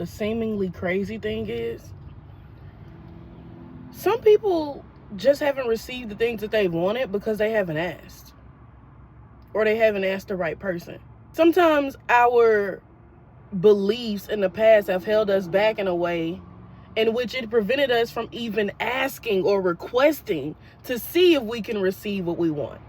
the seemingly crazy thing is, some people just haven't received the things that they wanted because they haven't asked, or they haven't asked the right person. Sometimes our beliefs in the past have held us back in a way in which it prevented us from even asking or requesting to see if we can receive what we want.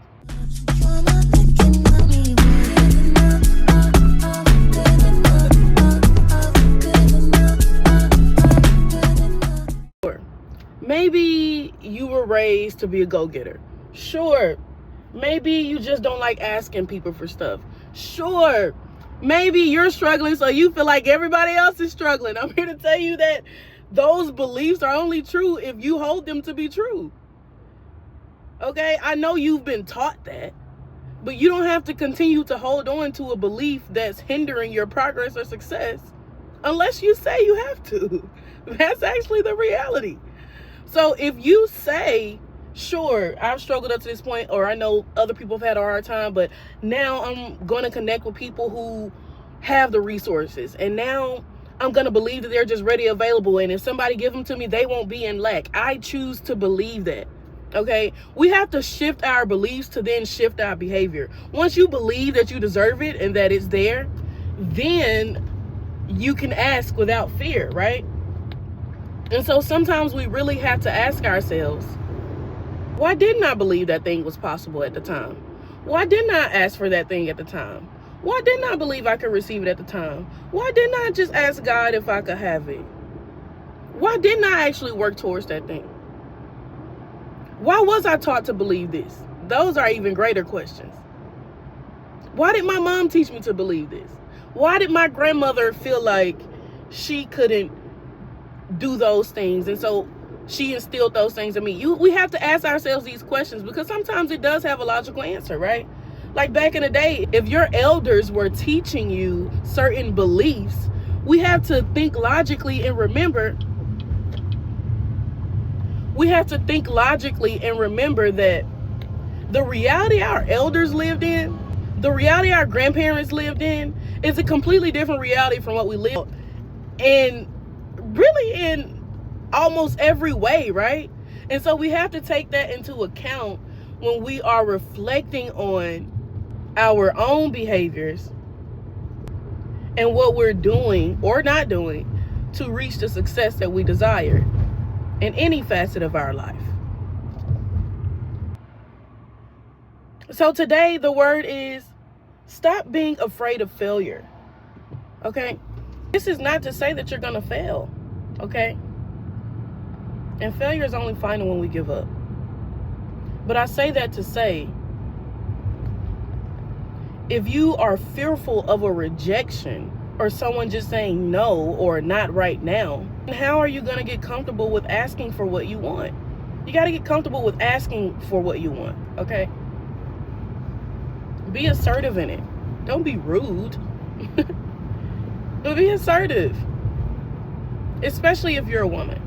Maybe you were raised to be a go-getter. Sure. Maybe you just don't like asking people for stuff. Sure. Maybe you're struggling, so you feel like everybody else is struggling. I'm here to tell you that those beliefs are only true if you hold them to be true. Okay? I know you've been taught that, but you don't have to continue to hold on to a belief that's hindering your progress or success unless you say you have to. That's actually the reality. So if you say, sure, I've struggled up to this point, or I know other people have had a hard time, but now I'm going to connect with people who have the resources, and now I'm going to believe that they're just ready, available, and if somebody give them to me, they won't be in lack. I choose to believe that. Okay, we have to shift our beliefs to then shift our behavior. Once you believe that you deserve it and that it's there, then you can ask without fear, right? And so sometimes we really have to ask ourselves, why didn't I believe that thing was possible at the time? Why didn't I ask for that thing at the time? Why didn't I believe I could receive it at the time? Why didn't I just ask God if I could have it? Why didn't I actually work towards that thing? Why was I taught to believe this? Those are even greater questions. Why did my mom teach me to believe this? Why did my grandmother feel like she couldn't do those things, and so she instilled those things in me? We have to ask ourselves these questions, because sometimes it does have a logical answer, right? Like back in the day, if your elders were teaching you certain beliefs, we have to think logically and remember that the reality our elders lived in, the reality our grandparents lived in, is a completely different reality from what we live in, really in almost every way, right? And so we have to take that into account when we are reflecting on our own behaviors and what we're doing or not doing to reach the success that we desire in any facet of our life. So today the word is stop being afraid of failure. Okay? This is not to say that you're going to fail. Okay? And failure is only final when we give up. But I say that to say, if you are fearful of a rejection or someone just saying no or not right now, how are you going to get comfortable with asking for what you want? You got to get comfortable with asking for what you want, okay? Be assertive in it. Don't be rude. But be assertive. Especially if you're a woman.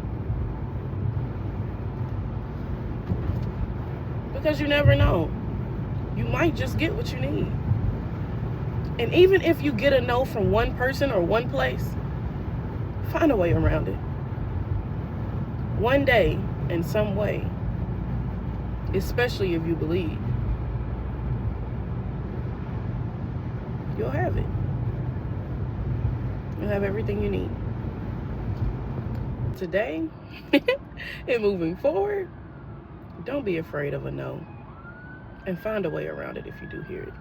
Because you never know. You might just get what you need. And even if you get a no from one person or one place, find a way around it. One day, in some way, especially if you believe, you'll have it. You'll have everything you need. Today, and moving forward, don't be afraid of a no. And find a way around it if you do hear it.